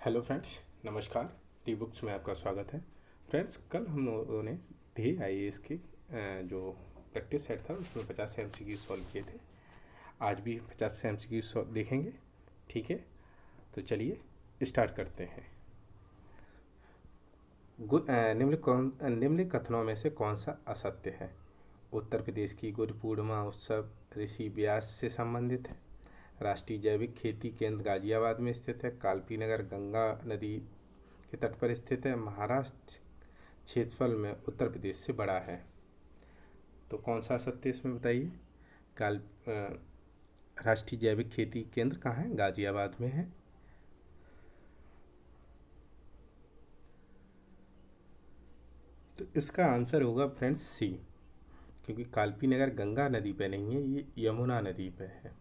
Hello friends, नमस्कार। T books में आपका स्वागत है। फ्रेंड्स, कल हम लोगों ने ध्येय आईएएस की जो प्रैक्टिस सेट था उसमें 50 एमसीक्यू सॉल्व किए थे। आज भी 50 एमसीक्यू देखेंगे। ठीक है, तो चलिए स्टार्ट करते हैं। निम्नलिखित कथनों में से कौन सा असत्य है? उत्तर प्रदेश की गुरु पूर्णिमा उत्सव ऋषि व्यास से संबंधित है। राष्ट्रीय जैविक खेती केंद्र गाजियाबाद में स्थित है। कालपी नगर गंगा नदी के तट पर स्थित है। महाराष्ट्र क्षेत्रफल में उत्तर प्रदेश से बड़ा है। तो कौन सा सत्य इसमें बताइए? काल राष्ट्रीय जैविक खेती केंद्र कहाँ है? गाजियाबाद में है। तो इसका आंसर होगा फ्रेंड्स सी, क्योंकि कालपी नगर गंगा नदी पे नहीं है, ये यमुना नदी पे है।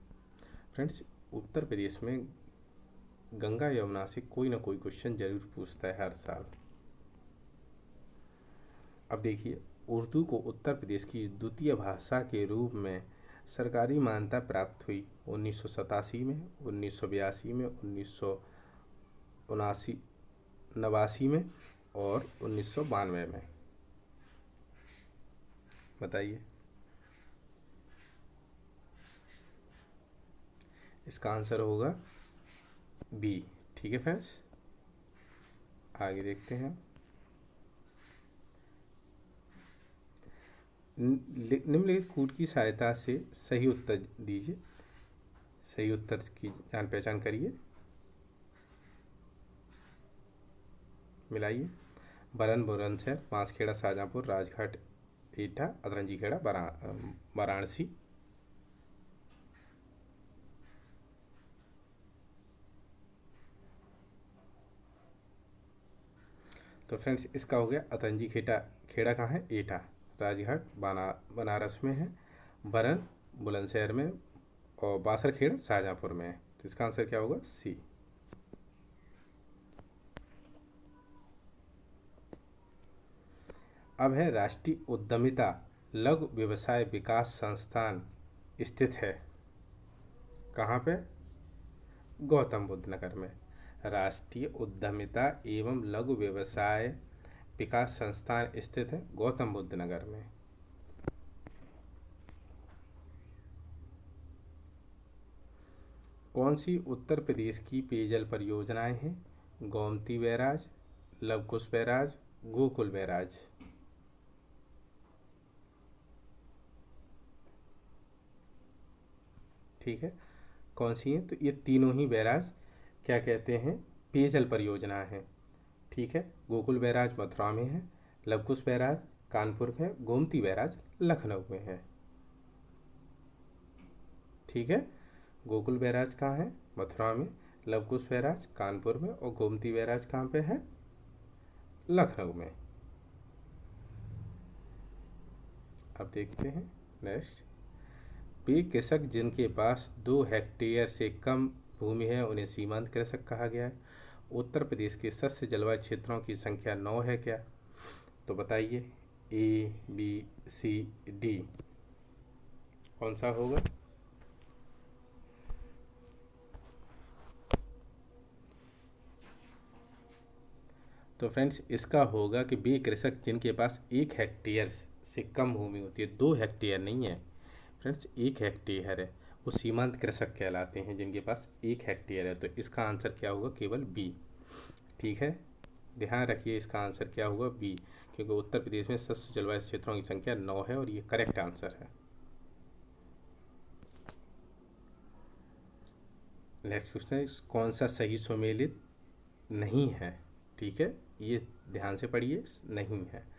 फ्रेंड्स, उत्तर प्रदेश में गंगा यमुना से कोई ना कोई क्वेश्चन जरूर पूछता है हर साल। अब देखिए, उर्दू को उत्तर प्रदेश की द्वितीय भाषा के रूप में सरकारी मान्यता प्राप्त हुई 1987 में, 1982 में, 1989 में और 1992 में। बताइए। इसका आंसर होगा बी। ठीक है फ्रेंड्स, आगे देखते हैं। निम्नलिखित कूट की सहायता से सही उत्तर दीजिए। सही उत्तर की जान पहचान करिए। मिलाइए। बरन बुलंदशहर, बांसखेड़ा शाहजहाँपुर, राजघाट एटा, अतरंजी खेड़ा वाराणसी। तो फ्रेंड्स, इसका हो गया अतरंजी खेड़ा। खेड़ा कहाँ है? एटा। राजघाट बनारस में है। बरन बुलंदशहर में और बासरखेड़ा शाहजहाँपुर में है। तो इसका आंसर क्या होगा? सी। अब है राष्ट्रीय उद्यमिता लघु व्यवसाय विकास संस्थान स्थित है कहाँ पे? गौतम बुद्ध नगर में। राष्ट्रीय उद्यमिता एवं लघु व्यवसाय विकास संस्थान स्थित है गौतम बुद्ध नगर में। कौन सी उत्तर प्रदेश की पेयजल परियोजनाएं हैं? Gomti barrage, Lavkush barrage, Gokul barrage. ठीक है, कौन सी हैं? तो ये तीनों ही बैराज क्या कहते हैं? पेयजल परियोजना है। ठीक है, गोकुल बैराज मथुरा में है, लवकुश बैराज कानपुर में, गोमती बैराज लखनऊ में है। ठीक है, गोकुल बैराज कहाँ है? मथुरा में, लवकुश बैराज कानपुर में और गोमती बैराज कहाँ पे है? लखनऊ में। अब देखते हैं नेक्स्ट। वे कृषक जिनके पास 2 हेक्टेयर से कम भूमि है उन्हें सीमांत कृषक कहा गया है। उत्तर प्रदेश के शस्य जलवायु क्षेत्रों की संख्या 9 है क्या? तो बताइए, ए बी सी डी कौन सा होगा? तो फ्रेंड्स, इसका होगा कि वे कृषक जिनके पास 1 हेक्टेयर से कम भूमि होती है, 2 हेक्टेयर नहीं है फ्रेंड्स, 1 हेक्टेयर है, वो सीमांत कृषक कहलाते हैं जिनके पास 1 हेक्टेयर है। तो इसका आंसर क्या होगा? केवल बी। ठीक है, ध्यान रखिए, इसका आंसर क्या होगा? बी, क्योंकि उत्तर प्रदेश में शस्य जलवायु क्षेत्रों की संख्या 9 है और ये करेक्ट आंसर है। नेक्स्ट क्वेश्चन है, कौन सा सही सुमेलित नहीं है? ठीक है, ये ध्यान से पढ़िए, नहीं है।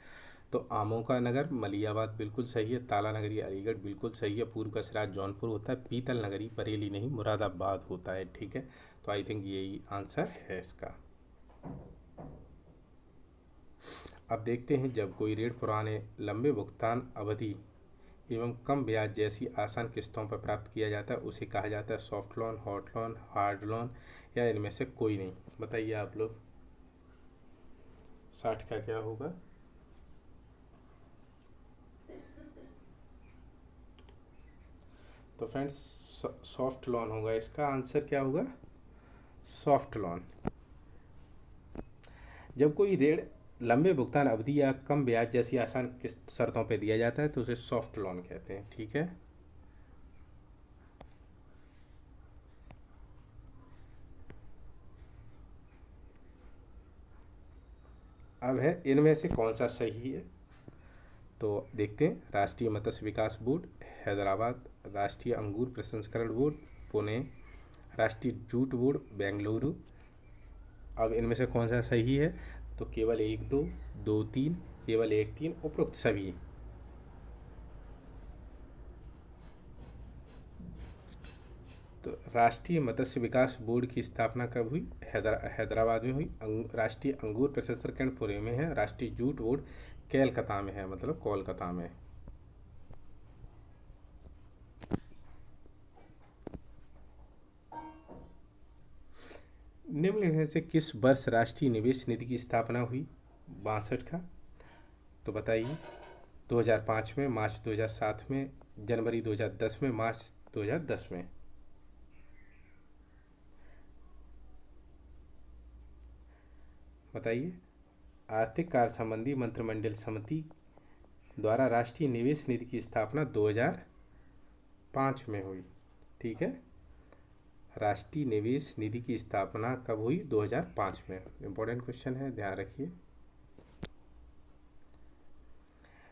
तो आमों का नगर मलियाबाद बिल्कुल सही है। ताला नगरी अलीगढ़ बिल्कुल सही है। पूर्व का सिराज जौनपुर होता है। पीतल नगरी बरेली नहीं मुरादाबाद होता है। ठीक है, तो आई थिंक यही आंसर है इसका। अब देखते हैं, जब कोई ऋण पुराने लंबे भुगतान अवधि एवं कम ब्याज जैसी आसान किस्तों पर प्राप्त किया जाता है उसे कहा जाता है soft loan, hot loan, hard loan या इनमें से कोई नहीं। बताइए आप लोग, 60 का क्या होगा? तो फ्रेंड्स, सॉफ्ट लोन होगा। इसका आंसर क्या होगा? Soft loan. जब कोई ऋण लंबे भुगतान अवधि या कम ब्याज जैसी आसान किस्त शर्तों पर दिया जाता है तो उसे सॉफ्ट लोन कहते हैं। ठीक है। अब है इनमें से कौन सा सही है, तो देखते हैं। राष्ट्रीय मत्स्य विकास बोर्ड हैदराबाद, राष्ट्रीय अंगूर प्रसंस्करण बोर्ड पुणे, राष्ट्रीय जूट बोर्ड बेंगलुरु। अब इनमें से कौन सा सही है, तो केवल 1 2 2 3, केवल 1 3, उपरोक्त सभी। तो राष्ट्रीय मत्स्य विकास बोर्ड की स्थापना कब हुई, हैदराबाद में हुई। राष्ट्रीय अंगूर प्रसंस्करण पुणे में है। राष्ट्रीय जूट बोर्ड कोलकाता में है, मतलब कोलकाता में। निम्न में से किस वर्ष राष्ट्रीय निवेश निधि की स्थापना हुई, 62 का, तो बताइए। 2005 में, मार्च 2007 में, जनवरी 2010 में, मार्च 2010 में। बताइए। आर्थिक कार्य संबंधी मंत्रिमंडल समिति द्वारा राष्ट्रीय निवेश निधि की स्थापना 2005 में हुई। ठीक है। राष्ट्रीय निवेश निधि की स्थापना कब हुई, 2005 में। इंपॉर्टेंट क्वेश्चन है, ध्यान रखिए।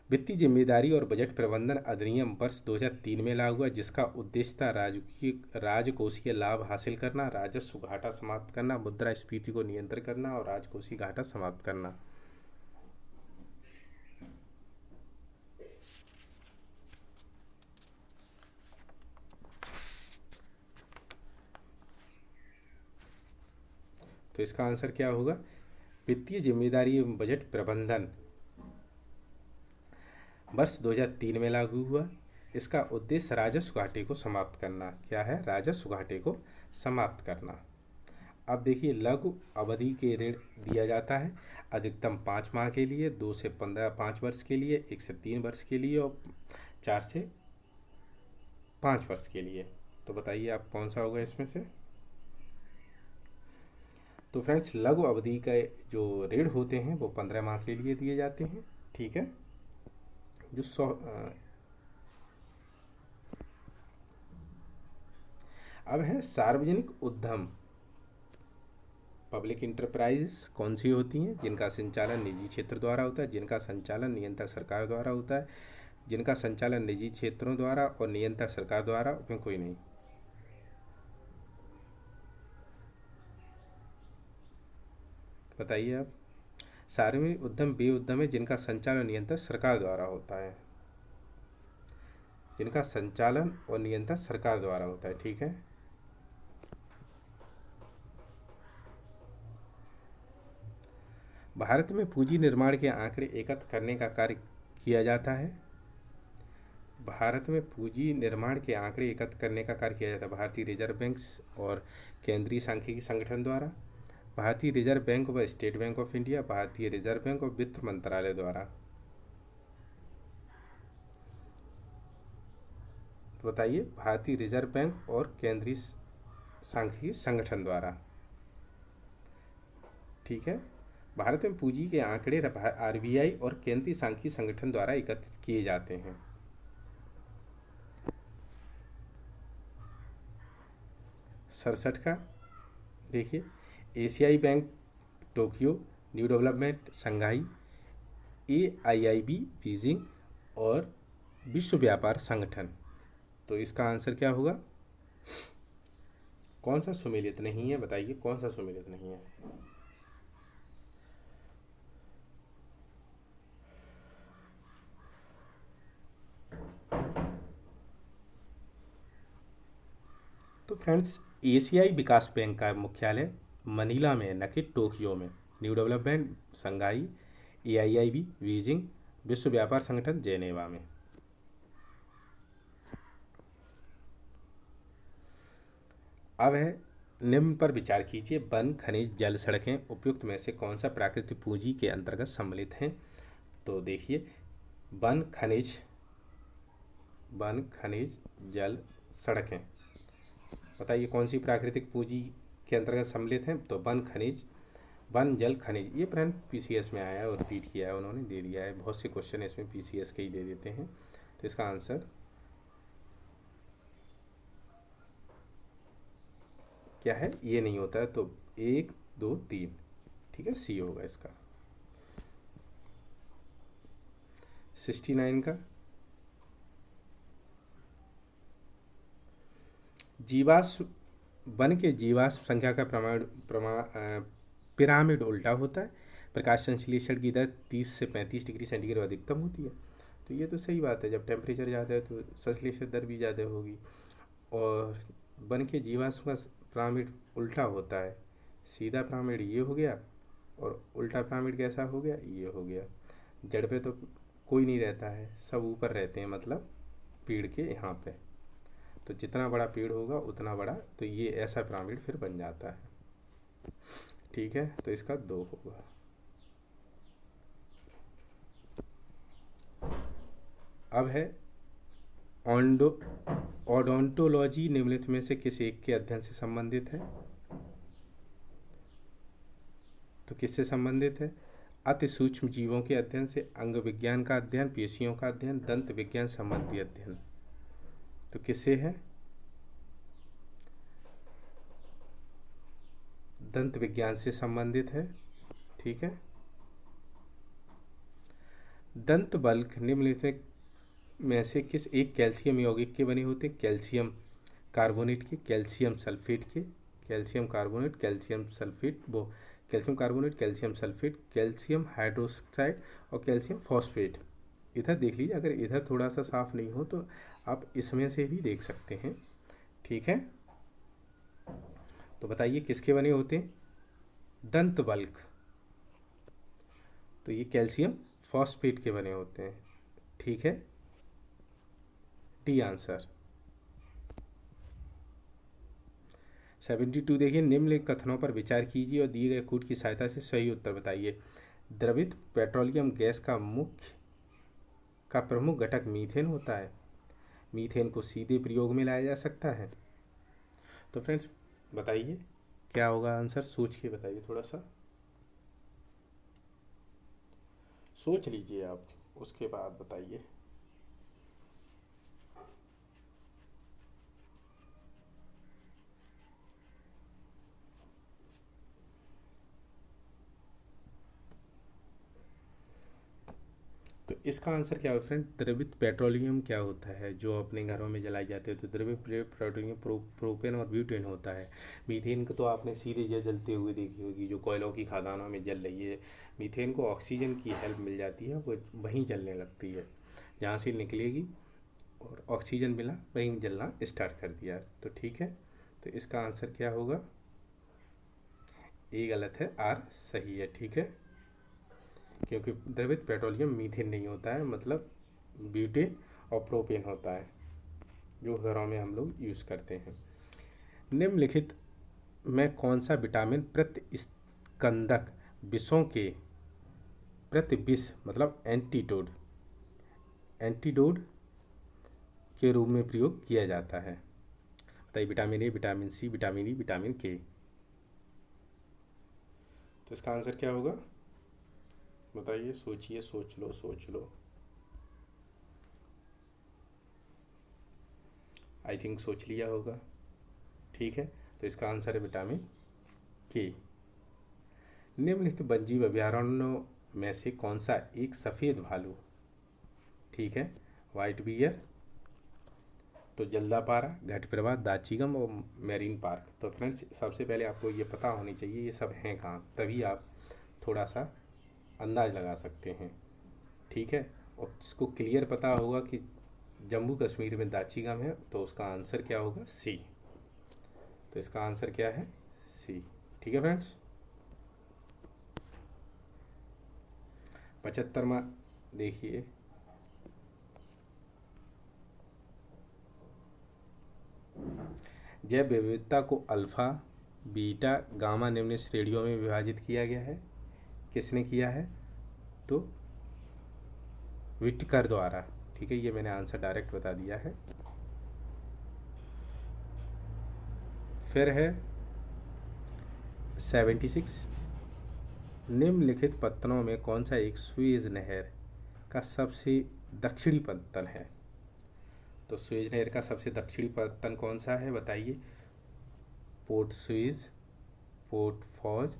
वित्तीय जिम्मेदारी और बजट प्रबंधन अधिनियम वर्ष 2003 में लागू हुआ, जिसका उद्देश्य था राजकोषीय लाभ हासिल करना, राजस्व घाटा समाप्त करना, मुद्रास्फीति को नियंत्रित करना और राजकोषीय घाटा समाप्त करना। तो इसका आंसर क्या होगा, वित्तीय जिम्मेदारी एवं बजट प्रबंधन वर्ष 2003 में लागू हुआ। इसका उद्देश्य राजस्व घाटे को समाप्त करना। क्या है, राजस्व घाटे को समाप्त करना। अब देखिए, लघु अवधि के ऋण दिया जाता है अधिकतम 5 माह के लिए, 2 से 15 5 वर्ष के लिए, 1 से 3 वर्ष के लिए और 4 से 5 वर्ष के लिए। तो बताइए आप कौन सा होगा इसमें से। तो फ्रेंड्स, लघु अवधि का जो ऋण होते हैं वो 15 माह के लिए दिए जाते हैं। ठीक है। जो अब है सार्वजनिक उद्यम, पब्लिक इंटरप्राइजेस कौन सी होती हैं, जिनका संचालन निजी क्षेत्र द्वारा होता है, जिनका संचालन नियंत्रण सरकार द्वारा होता है, जिनका संचालन निजी क्षेत्रों द्वारा और नियंत्रण सरकार द्वारा, उसमें कोई नहीं। बताइए आप। सार्वजनिक उद्यम वे उद्यम है जिनका संचालन नियंत्रण सरकार द्वारा होता है, जिनका संचालन और नियंत्रण सरकार द्वारा होता है। ठीक है। भारत में पूंजी निर्माण के आंकड़े एकत्र करने का कार्य किया जाता है। भारत में पूंजी निर्माण के आंकड़े एकत्र करने का कार्य किया जाता है भारतीय रिजर्व बैंक और केंद्रीय सांख्यिकी संगठन द्वारा, भारतीय रिजर्व बैंक व स्टेट बैंक ऑफ इंडिया, भारतीय रिजर्व बैंक और वित्त मंत्रालय द्वारा। बताइए, भारतीय रिजर्व बैंक और केंद्रीय सांख्यिकी संगठन द्वारा। ठीक है। भारत में पूंजी के आंकड़े आरबीआई और केंद्रीय सांख्यिकी संगठन द्वारा एकत्रित किए जाते हैं। सड़सठ का देखिए, एशियाई bank Tokyo, new development Shanghai, AIIB Beijing और विश्व व्यापार संगठन। तो इसका आंसर क्या होगा, कौन सा सुमेलित नहीं है, बताइए कौन सा सुमेलित नहीं है। तो फ्रेंड्स, एशियाई विकास बैंक का मुख्यालय मनीला में, न कि टोक्यो में। New development Shanghai, AIIB Beijing, विश्व व्यापार संगठन जेनेवा में। अब है, निम्न पर विचार कीजिए। वन, खनिज, जल, सड़कें उपयुक्त में से कौन सा प्राकृतिक पूंजी के अंतर्गत सम्मिलित हैं। तो देखिए, वन, खनिज, जल, सड़कें। बताइए कौन सी प्राकृतिक पूंजी के अंतर्गत सम्मिलित हैं। तो वन, खनिज, वन जल खनिज, ये फ्रेंड पीसीएस में आया है और रिपीट किया है, उन्होंने दे दिया है, बहुत से क्वेश्चन इसमें पीसीएस के ही दे देते हैं। तो इसका आंसर क्या है, ये नहीं होता है, तो 1 2 3, ठीक है, सी होगा इसका। 69 का, जीवाश्म वन के जीवाश्म संख्या का पिरामिड उल्टा होता है। प्रकाश संश्लेषण की दर 30 से 35 डिग्री सेंटीग्रेड अधिकतम होती है। तो ये तो सही बात है, जब टेम्परेचर ज़्यादा है तो संश्लेषण दर भी ज़्यादा होगी। और वन के जीवाश्म का पिरामिड उल्टा होता है, सीधा पिरामिड ये हो गया और उल्टा पिरामिड कैसा हो गया, ये हो गया। जड़ पे तो कोई नहीं रहता है, सब ऊपर रहते हैं, मतलब पेड़ के यहाँ पे। तो जितना बड़ा पेड़ होगा उतना बड़ा, तो ये ऐसा पिरामिड फिर बन जाता है, ठीक है। तो इसका 2 होगा। अब है ओडोंटोलॉजी निम्नलिखित में से किस एक के अध्ययन से संबंधित है? तो किससे संबंधित है? अति सूक्ष्म जीवों के अध्ययन से, अंग विज्ञान का अध्ययन, पेशियों का अध्ययन, दंत विज्ञान संबंधी अध्ययन। तो किससे है? दंत विज्ञान से संबंधित है, ठीक है। दंत बल्क निम्नलिखित में से किस एक कैल्शियम यौगिक के बने होते हैं? कैल्शियम कार्बोनेट के, कैल्शियम सल्फेट के, कैल्शियम कार्बोनेट, कैल्शियम सल्फेट, वो calcium carbonate, calcium sulphate, calcium hydroxide और कैल्शियम फॉस्फेट। इधर देख लीजिए, अगर इधर थोड़ा सा साफ नहीं हो तो आप इसमें से भी देख सकते हैं, ठीक है। तो बताइए किसके बने होते हैं? दंत बल्क, तो ये कैल्शियम फॉस्फेट के बने होते हैं, ठीक है। D answer. 72 देखिए, निम्नलिखित कथनों पर विचार कीजिए और दिए गए कूट की सहायता से सही उत्तर बताइए। द्रवित पेट्रोलियम गैस का प्रमुख घटक मीथेन होता है। मीथेन को सीधे प्रयोग में लाया जा सकता है। तो फ्रेंड्स बताइए क्या होगा आंसर, सोच के बताइए, थोड़ा सा सोच लीजिए आप, उसके बाद बताइए। तो इसका आंसर क्या है फ्रेंड? द्रवित पेट्रोलियम क्या होता है जो अपने घरों में जलाई जाते हैं? तो द्रवित पेट्रोलियम प्रोपेन और ब्यूटेन होता है। मीथेन को तो आपने सीधे जलते हुए देखी होगी, जो कोयलों की खदानों में जल रही है। मीथेन को ऑक्सीजन की हेल्प मिल जाती है, वो वहीं जलने लगती है, जहाँ से निकलेगी और ऑक्सीजन मिला वहीं जलना स्टार्ट कर दिया। तो ठीक है, तो इसका आंसर क्या होगा? ए गलत है, आर सही है, ठीक है। क्योंकि द्रवित पेट्रोलियम मीथेन नहीं होता है, मतलब ब्यूटेन और प्रोपेन होता है, जो घरों में हम लोग यूज़ करते हैं। निम्नलिखित में कौन सा विटामिन प्रतिस्कंदक विषों के प्रतिविष मतलब एंटीडोड के रूप में प्रयोग किया जाता है? बताइए। Vitamin A, vitamin C, vitamin E, vitamin K. तो इसका आंसर क्या होगा बताइए, सोचिए, सोच लो। आई थिंक सोच लिया होगा, ठीक है। तो इसका आंसर है विटामिन के। निम्नलिखित वन्यजीव अभयारण्यों में से कौन सा एक सफ़ेद भालू, ठीक है, वाइट बियर, तो जल्दापारा, घटप्रभा, दाचीगम और मेरीन पार्क। तो फ्रेंड्स सबसे पहले आपको ये पता होनी चाहिए ये सब हैं कहाँ, तभी आप थोड़ा सा अंदाज लगा सकते हैं, ठीक है। और जिसको क्लियर पता होगा कि जम्मू कश्मीर में दाचीगम है, तो उसका आंसर क्या होगा? सी। तो इसका आंसर क्या है? सी, ठीक है फ्रेंड्स। 75वां देखिए, जैव विविधता को अल्फा, बीटा, गामा निम्न श्रेणियों में विभाजित किया गया है। किसने किया है? तो व्हिटकर द्वारा, ठीक है। ये मैंने आंसर डायरेक्ट बता दिया है। फिर है 76, निम्नलिखित पत्तनों में कौन सा एक सुएज नहर का सबसे दक्षिणी पत्तन है? तो सुएज नहर का सबसे दक्षिणी पत्तन कौन सा है बताइए? पोर्ट सुएज, पोर्ट फौज,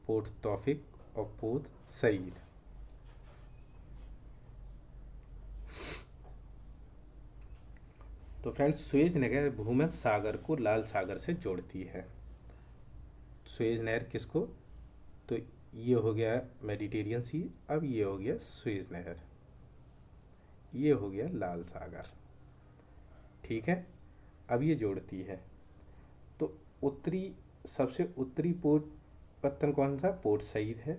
पोर्ट तौफिक और पोर्ट सईद। तो फ्रेंड्स, सुएज नहर भूमध्य सागर को लाल सागर से जोड़ती है। सुएज नहर किसको? तो ये हो गया मेडिटेरियन सी, अब ये हो गया सुएज नहर, ये हो गया लाल सागर। ठीक है, अब ये जोड़ती है। तो सबसे उत्तरी पोर्ट पत्तन कौन सा? पोर्ट सईद है,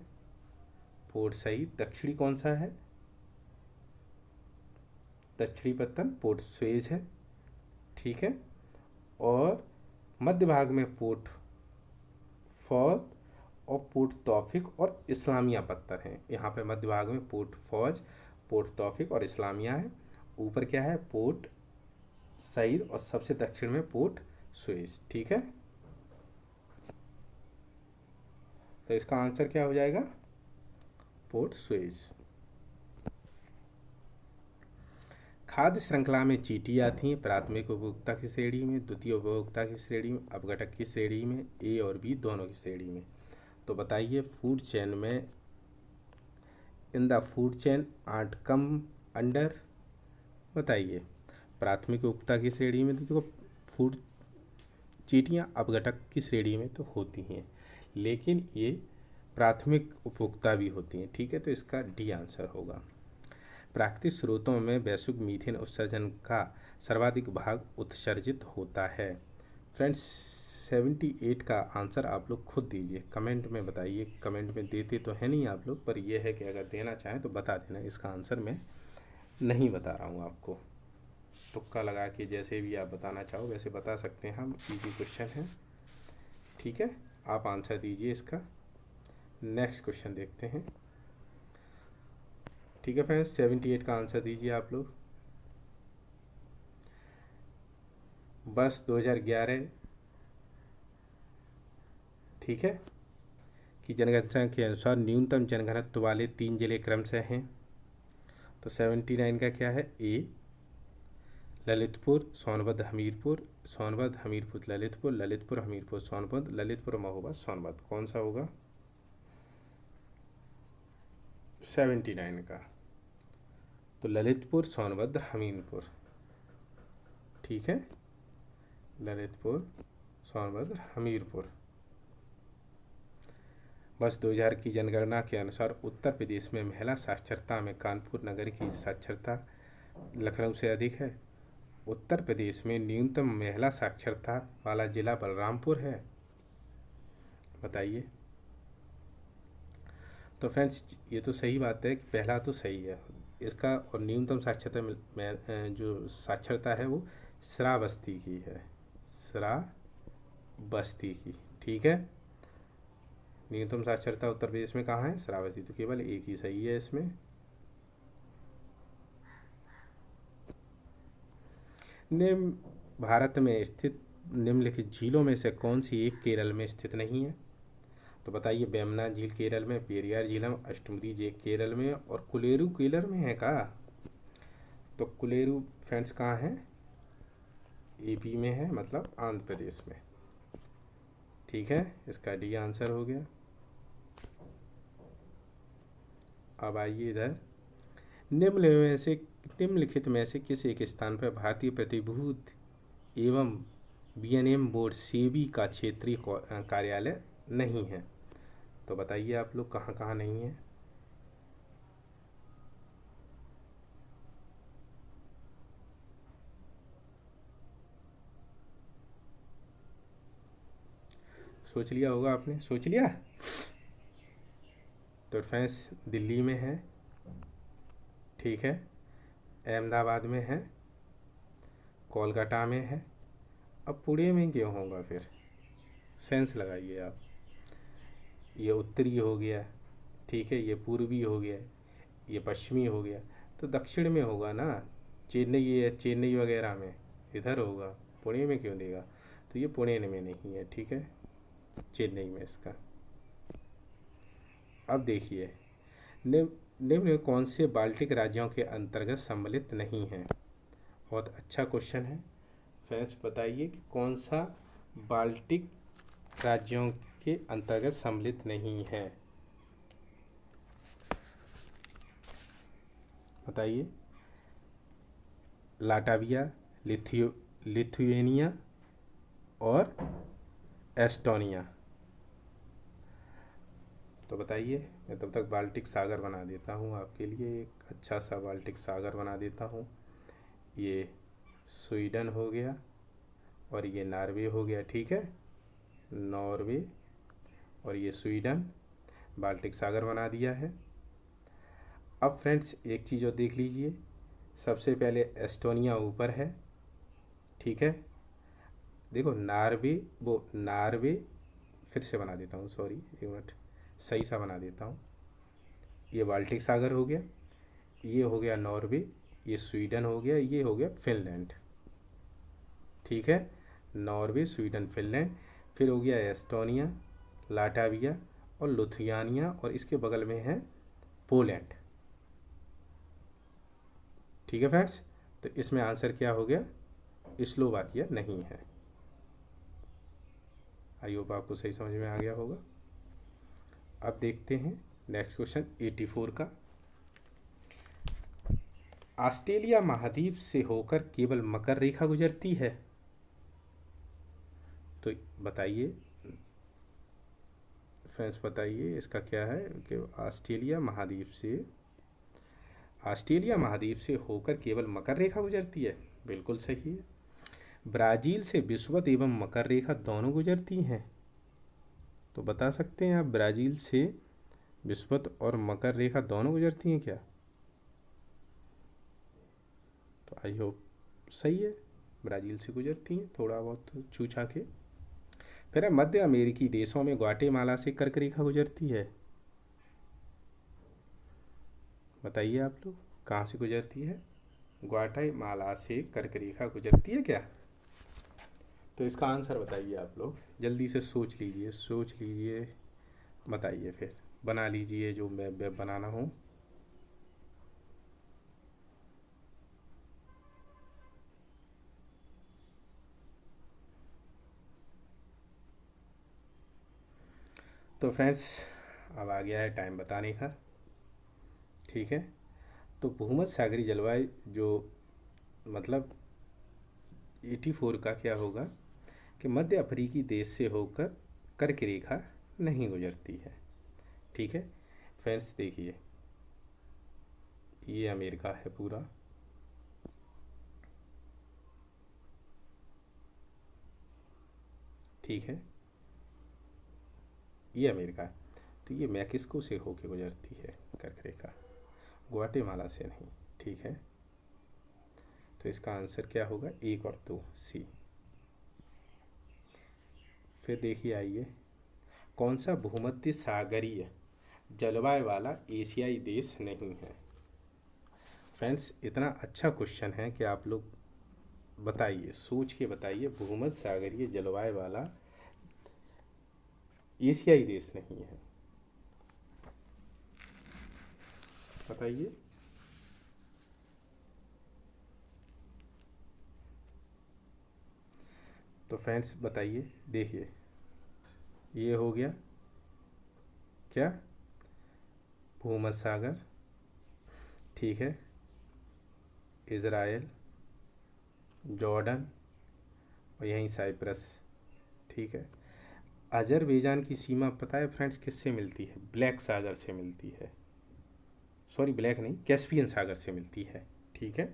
पोर्ट सईद। दक्षिणी कौन सा है? दक्षिणी पत्तन पोर्ट सुएज है। ठीक है, और मध्य भाग में पोर्ट फौज और पोर्ट तौफिक और इस्लामिया पत्थर हैं। यहाँ पे मध्य भाग में पोर्ट फौज, पोर्ट तौफिक और इस्लामिया है। ऊपर क्या है? पोर्ट सईद, और सबसे दक्षिण में पोर्ट सुएज। ठीक है, तो इसका आंसर क्या हो जाएगा? Port Suez. खाद्य श्रृंखला में चींटी आती हैं प्राथमिक उपभोक्ता की श्रेणी में, द्वितीय उपभोक्ता की श्रेणी में, अपघटक की श्रेणी में, ए और बी दोनों की श्रेणी में। तो बताइए, फूड चेन में, in the food chain art come under, बताइए प्राथमिक उपभोक्ता की श्रेणी में तो देखो फूड चींटियाँ अपघटक की श्रेणी में तो होती हैं, लेकिन ये प्राथमिक उपभोक्ता भी होती हैं। ठीक है, तो इसका डी आंसर होगा। प्राकृतिक स्रोतों में वैश्विक मीथेन उत्सर्जन का सर्वाधिक भाग उत्सर्जित होता है। फ्रेंड्स, 78 का आंसर आप लोग खुद दीजिए, कमेंट में बताइए। कमेंट में देते तो है नहीं आप लोग, पर यह है कि अगर देना चाहें तो बता देना। इसका आंसर मैं नहीं बता रहा हूँ आपको, तुक्का लगा के जैसे भी आप बताना चाहो वैसे बता सकते हैं हम। इजी क्वेश्चन है। ठीक है, आप आंसर दीजिए इसका। नेक्स्ट क्वेश्चन देखते हैं। ठीक है फ्रेंड्स, 78 का आंसर दीजिए आप लोग। वर्ष 2011, ठीक है, कि जनगणना के अनुसार न्यूनतम जनघनत्व वाले 3 जिले क्रमशः हैं। तो 79 का क्या है? ए ललितपुर, सोनभद्र, हमीरपुर, सोनभद्र, हमीरपुर, ललितपुर, ललितपुर, हमीरपुर, सोनभद्र, ललितपुर, महोबा, सोनभद्र। कौन सा होगा 79 का? तो ललितपुर, सोनभद्र, हमीरपुर। ठीक है, ललितपुर, सोनभद्र, हमीरपुर। वर्ष 2000 की जनगणना के अनुसार उत्तर प्रदेश में महिला साक्षरता में कानपुर नगर की साक्षरता लखनऊ से अधिक है। उत्तर प्रदेश में न्यूनतम महिला साक्षरता वाला जिला बलरामपुर है। बताइए। तो फ्रेंड्स, ये तो सही बात है कि पहला तो सही है इसका, और न्यूनतम साक्षरता में जो साक्षरता है वो श्रावस्ती की है, श्रावस्ती की। ठीक है, न्यूनतम साक्षरता उत्तर प्रदेश में कहाँ है? श्रावस्ती। तो केवल एक ही सही है इसमें। भारत में स्थित निम्नलिखित झीलों में से कौन सी एक केरल में स्थित नहीं है? तो बताइए, बेमना झील केरल में, पेरियार झील में, अष्टमुदी झील केरल में, और कुलेरू केरल में है का? तो कुलेरू फ्रेंड्स कहाँ है? यूपी में है, मतलब आंध्र प्रदेश में। ठीक है, इसका डी आंसर हो गया। अब आइए इधर, निम्नलिखित में से किस एक स्थान पर भारतीय प्रतिभूति एवं विनिमय बोर्ड सेबी का क्षेत्रीय कार्यालय नहीं है? तो बताइए आप लोग कहाँ कहाँ नहीं है? सोच लिया होगा आपने, सोच लिया? तो फ्रेंड्स, दिल्ली में है, ठीक है, अहमदाबाद में है, कोलकाता में है। अब पुणे में क्यों होगा फिर? सेंस लगाइए आप। ये उत्तरी हो गया, ठीक है, ये पूर्वी हो गया, ये पश्चिमी हो गया, तो दक्षिण में होगा ना। चेन्नई वगैरह में इधर होगा, पुणे में क्यों देगा? तो ये पुणे में नहीं है, ठीक है, चेन्नई में इसका। अब देखिए, निम्न में कौन से बाल्टिक राज्यों के अंतर्गत सम्मिलित नहीं हैं। बहुत अच्छा क्वेश्चन है। फ्रेंड्स बताइए कि कौन सा बाल्टिक राज्यों के अंतर्गत सम्मिलित नहीं है। बताइए। लाटविया, लिथुएनिया और एस्टोनिया। तो बताइए, मैं तब तक बाल्टिक सागर बना देता हूँ आपके लिए, एक अच्छा सा बाल्टिक सागर बना देता हूँ। ये स्वीडन हो गया और ये नॉर्वे हो गया, ठीक है। नॉर्वे और ये स्वीडन, बाल्टिक सागर बना दिया है। अब फ्रेंड्स एक चीज़ और देख लीजिए, सबसे पहले एस्टोनिया ऊपर है, ठीक है। देखो नार्वे फिर से बना देता हूँ, सॉरी एक मिनट, सही सा बना देता हूँ। ये बाल्टिक सागर हो गया, ये हो गया नॉर्वे, ये स्वीडन हो गया, ये हो गया फिनलैंड, ठीक है। नॉर्वे, स्वीडन, फिनलैंड, फिर हो गया एस्टोनिया, लाटविया और लिथुआनिया, और इसके बगल में है पोलैंड, ठीक है फ्रेंड्स। तो इसमें आंसर क्या हो गया, स्लोवाकिया नहीं है। आई होप आपको सही समझ में आ गया होगा। अब देखते हैं नेक्स्ट क्वेश्चन 84 का। ऑस्ट्रेलिया महाद्वीप से होकर केवल मकर रेखा गुजरती है। तो बताइए फ्रेंड्स, बताइए इसका क्या है कि ऑस्ट्रेलिया महाद्वीप से होकर केवल मकर रेखा गुजरती है। बिल्कुल सही है। ब्राज़ील से विषुवत एवं मकर रेखा दोनों गुजरती हैं। तो बता सकते हैं आप, ब्राज़ील से विषुवत और मकर रेखा दोनों गुजरती हैं क्या। तो आई होप सही है, ब्राज़ील से गुजरती हैं, थोड़ा बहुत छूछा के। फिर मध्य अमेरिकी देशों में ग्वाटेमाला से कर्क रेखा गुजरती है। बताइए आप लोग, कहाँ से गुजरती है। ग्वाटेमाला से कर्क रेखा गुजरती है क्या। तो इसका आंसर बताइए आप लोग, जल्दी से सोच लीजिए, बताइए, फिर बना लीजिए जो मैं वेब बनाना हूँ। तो फ्रेंड्स अब आ गया है टाइम बताने का, ठीक है। तो भूमध्य सागरीय जलवायु जो मतलब 84 का क्या होगा कि मध्य अफ्रीकी देश से होकर कर्क रेखा नहीं गुजरती है, ठीक है। फ्रेंड्स देखिए, ये अमेरिका है पूरा, ठीक है, ये अमेरिका है। तो ये मैक्सिको से होके गुजरती है कर्क रेखा, ग्वाटेमाला से नहीं, ठीक है। तो इसका आंसर क्या होगा, 1 और 2 सी। फिर देखिए आइए, कौन सा भूमध्य सागरीय जलवायु वाला एशियाई देश नहीं है। फ्रेंड्स इतना अच्छा क्वेश्चन है कि आप लोग बताइए, सोच के बताइए, भूमध्य सागरीय जलवायु वाला एशियाई देश नहीं है, बताइए। तो फ्रेंड्स बताइए, देखिए ये हो गया क्या, भूमध्य सागर, ठीक है, इज़राइल, जॉर्डन और यहीं साइप्रस, ठीक है। अजरबैजान की सीमा पता है फ्रेंड्स किससे मिलती है, ब्लैक सागर से मिलती है, सॉरी ब्लैक नहीं, कैस्पियन सागर से मिलती है, ठीक है।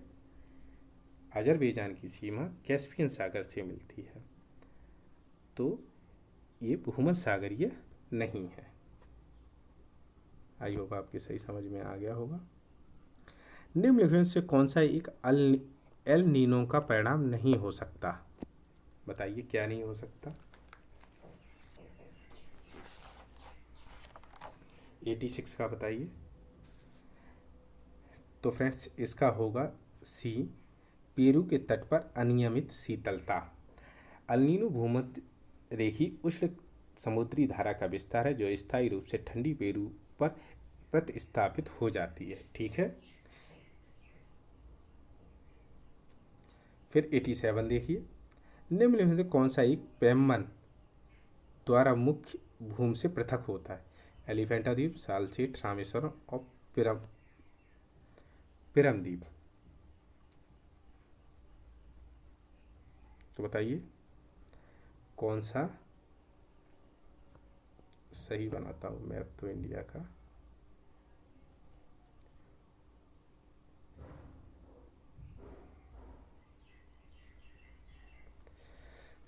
अजरबैजान की सीमा कैस्पियन सागर से मिलती है, तो ये भूमध्य सागरीय नहीं है। आई होप आपके सही समझ में आ गया होगा। निम्नलिखित से कौन सा एक एल नीनो का परिणाम नहीं हो सकता। बताइए क्या नहीं हो सकता। 86 का बताइए। तो फ्रेंड्स इसका होगा सी, पेरू के तट पर अनियमित शीतलता। अल नीनो भूमध्य रेखी उष्ण समुद्री धारा का विस्तार है जो स्थायी रूप से ठंडी पेरू पर प्रतिस्थापित हो जाती है। ठीक है, फिर 87 देखिए, निम्न में से कौन सा एक पैमन द्वारा मुख्य भूमि से पृथक होता है? एलिफेंटा द्वीप, सालसेट, रामेश्वरम और पिरम द्वीप। तो बताइए कौन सा सही बनाता हूँ मैप तो इंडिया का।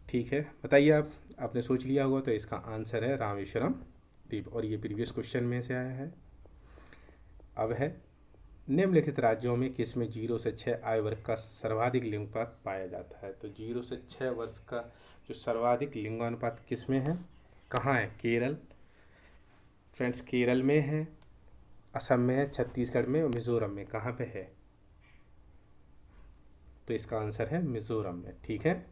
ठीक है, बताइए आप, आपने सोच लिया होगा। तो इसका आंसर है रामेश्वरम द्वीप, और ये प्रीवियस क्वेश्चन में से आया है। अब है, निम्नलिखित राज्यों में किसमें 0 से 6 आयु वर्ग का सर्वाधिक लिंगानुपात पाया जाता है? तो 0 से 6 वर्ष का जो सर्वाधिक लिंगानुपात किसमें है, कहाँ है? केरल फ्रेंड्स, केरल में है, असम में है, छत्तीसगढ़ में और मिजोरम में। कहाँ पे है? तो इसका आंसर है मिजोरम में। ठीक है,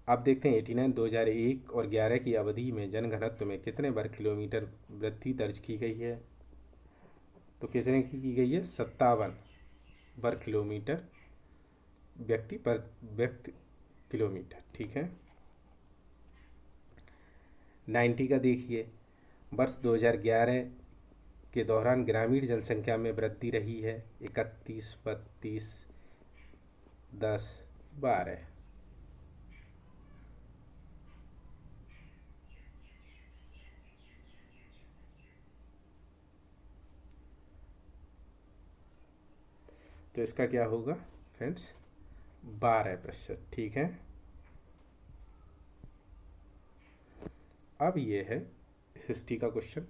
अब देखते हैं 89, 2001 और 11 की अवधि में जनघनत्व में कितने वर्ग किलोमीटर वृद्धि दर्ज की गई है? तो कितने की गई है? 57 वर्ग किलोमीटर व्यक्ति पर व्यक्ति किलोमीटर। ठीक है, 90 का देखिए, वर्ष 2011 के दौरान ग्रामीण जनसंख्या में वृद्धि रही है 31, 32, 10, 12। तो इसका क्या होगा फ्रेंड्स? 12%। ठीक है, अब ये है हिस्ट्री का क्वेश्चन।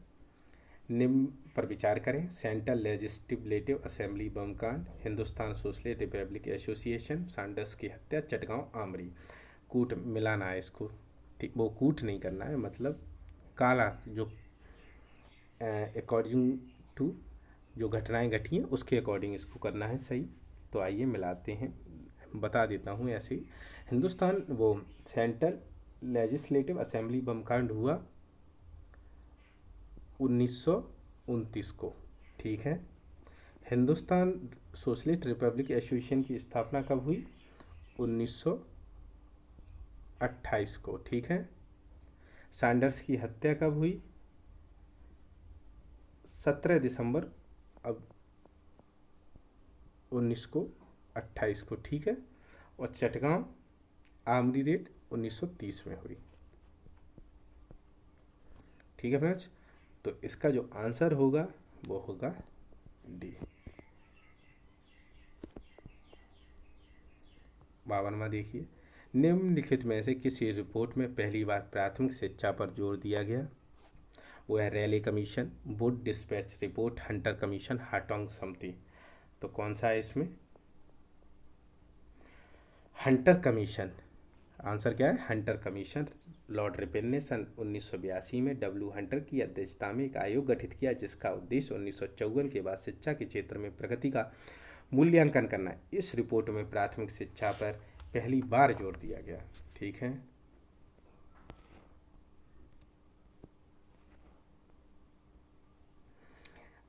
निम्न पर विचार करें। सेंट्रल लेजिस्लेटिव असेंबली बम कांड, Hindustan socialist Republic association, Sanders की हत्या, चटगांव आमरी। कूट मिलाना है इसको, वो कूट नहीं करना है, मतलब काला जो अकॉर्डिंग टू जो घटनाएं घटी हैं उसके अकॉर्डिंग इसको करना है सही। तो आइए मिलाते हैं, बता देता हूँ ऐसे ही। हिंदुस्तान वो सेंट्रल लेजिस्लेटिव असेंबली बम कांड हुआ 1929 को। ठीक है, हिंदुस्तान सोशलिस्ट रिपब्लिक एसोसिएशन की स्थापना कब हुई? 1928 को। ठीक है, सैंडर्स की हत्या कब हुई? 17 दिसंबर अब 1928 को। ठीक है, और चटगांव आमरी रेड 1930 में हुई। ठीक है फ्रेंड्स, तो इसका जो आंसर होगा वो होगा डी। 52वां देखिए, निम्नलिखित में से किसी रिपोर्ट में पहली बार प्राथमिक शिक्षा पर जोर दिया गया? वो है Raleigh commission, Wood despatch report, Hunter commission, Hartog समिति। तो कौन सा है इसमें? Hunter commission. आंसर क्या है? Hunter commission. लॉर्ड रिपेन ने सन 1982 में डब्ल्यू हंटर की अध्यक्षता में एक आयोग गठित किया जिसका उद्देश्य 1954 के बाद शिक्षा के क्षेत्र में प्रगति का मूल्यांकन करना है। इस रिपोर्ट में प्राथमिक शिक्षा पर पहली बार जोर दिया गया। ठीक है,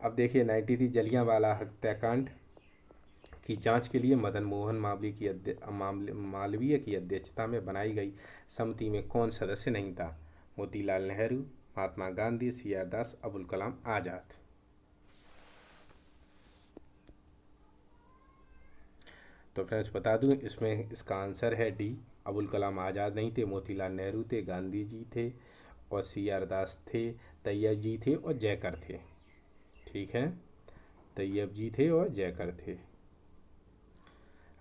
अब देखिए 93 जलियांवाला हत्याकांड की जांच के लिए मदन मोहन मालवीय की अध्यक्षता में बनाई गई समिति में कौन सदस्य नहीं था? मोतीलाल नेहरू, महात्मा गांधी, सी आर दास, अबुल कलाम आजाद। तो फ्रेंड्स बता दूं, इसमें इसका आंसर है डी। अबुल कलाम आज़ाद नहीं थे, मोतीलाल नेहरू थे, गांधी जी थे और सी आर दास थे, तैयब जी थे और जयकर थे। ठीक है, तैयब जी थे और जयकर थे।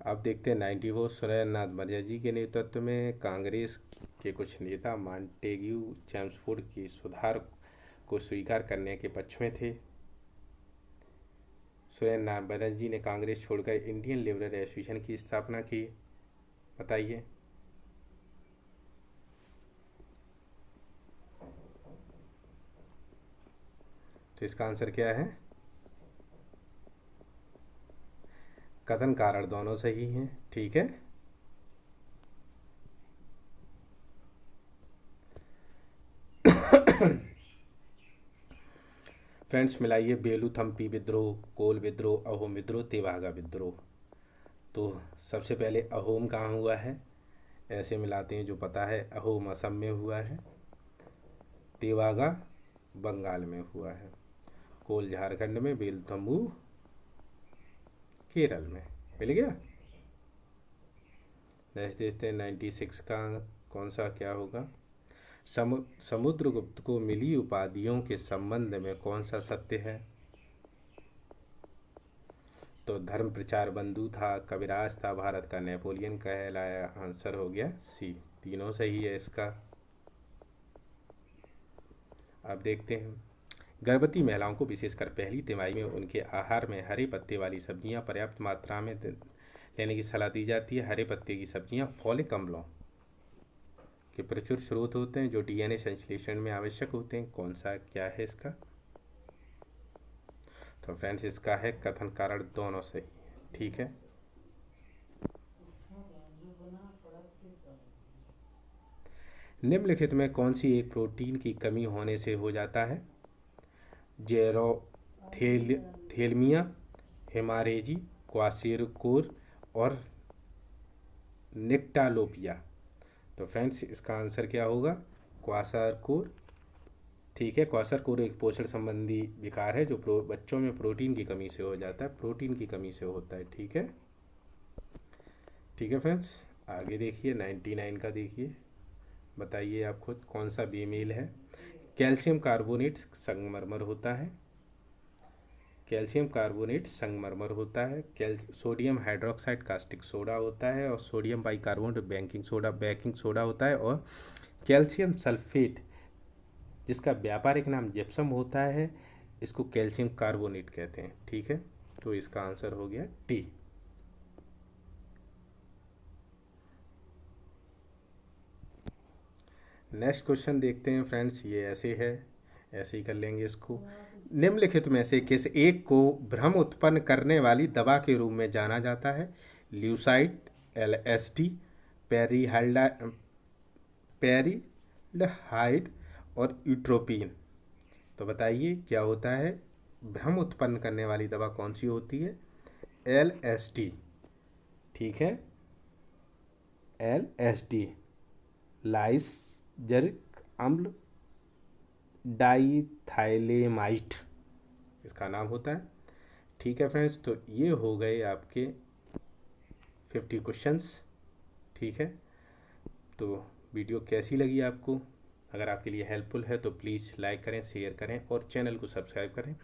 अब देखते हैं 94, सुरेंद्रनाथ बनर्जी के नेतृत्व में कांग्रेस के कुछ नेता मॉन्टेग्यू चेम्सफोर्ड की सुधार को स्वीकार करने के पक्ष में थे। सुरेंद्रनाथ बनर्जी ने कांग्रेस छोड़कर इंडियन लिबरल एसोसिएशन की स्थापना की। बताइए। तो इसका आंसर क्या है? कथन कारण दोनों सही हैं। ठीक है, फ्रेंड्स मिलाइए बेलूथम्पी विद्रोह, कोल विद्रोह, अहोम विद्रोह, तेभागा विद्रोह। तो सबसे पहले अहोम कहाँ हुआ है, ऐसे मिलाते हैं जो पता है। अहोम असम में हुआ है, तेभागा बंगाल में हुआ है, कोल झारखंड में, बेलूथम्पू केरल में। मिल गया। नेक्स्ट देखते हैं 96 का कौन सा क्या होगा। समुद्रगुप्त को मिली उपाधियों के संबंध में कौन सा सत्य है। तो धर्म प्रचार बंधु था, कविराज था, भारत का नेपोलियन कहलाया। आंसर हो गया सी, तीनों सही है इसका। अब देखते हैं गर्भवती महिलाओं को विशेषकर पहली तिमाही में उनके आहार में हरे पत्ते वाली सब्जियां पर्याप्त मात्रा में लेने की सलाह दी जाती है। हरे पत्ते की सब्जियां फॉलिक अम्लों के प्रचुर स्रोत होते हैं जो डीएनए संश्लेषण में आवश्यक होते हैं। कौन सा क्या है इसका। तो फ्रेंड्स इसका है कथन कारण दोनों सही है। ठीक है। निम्नलिखित में कौन सी एक प्रोटीन की कमी होने से हो जाता है। जेरोथेल्मिया, हेमारेजी, क्वासेरकोर और निक्टालोपिया। तो फ्रेंड्स इसका आंसर क्या होगा, क्वासारकोर। ठीक है, क्वासारकोर एक पोषण संबंधी विकार है जो बच्चों में प्रोटीन की कमी से हो जाता है, प्रोटीन की कमी से होता है। ठीक है। ठीक है फ्रेंड्स, आगे देखिए 99 का देखिए, बताइए आप खुद कौन सा बेमेल है। कैल्शियम कार्बोनेट संगमरमर होता है, कैल्शियम कार्बोनेट संगमरमर होता है। सोडियम हाइड्रोक्साइड कास्टिक सोडा होता है, और सोडियम बाइकार्बोनेट बेकिंग सोडा होता है। और कैल्शियम सल्फेट जिसका व्यापारिक नाम जिप्सम होता है, इसको कैल्शियम कार्बोनेट कहते हैं। ठीक है, तो इसका आंसर हो गया डी। नेक्स्ट क्वेश्चन देखते हैं फ्रेंड्स, ये ऐसे है, ऐसे ही कर लेंगे इसको। निम्नलिखित में से किस एक को भ्रम उत्पन्न करने वाली दवा के रूप में जाना जाता है। ल्यूसाइड, LSD, पेरिल्हाइड और यूट्रोपिन। तो बताइए क्या होता है, भ्रम उत्पन्न करने वाली दवा कौन सी होती है। LSD। ठीक है, LSD लाइसर्जिक अम्ल डाइथाइलेमाइड इसका नाम होता है। ठीक है फ्रेंड्स, तो ये हो गए आपके 50 क्वेश्चंस। ठीक है, तो वीडियो कैसी लगी आपको, अगर आपके लिए हेल्पफुल है तो प्लीज़ लाइक करें, शेयर करें और चैनल को सब्सक्राइब करें।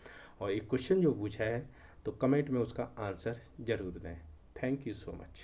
और एक क्वेश्चन जो पूछा है तो कमेंट में उसका आंसर ज़रूर दें। Thank you so much.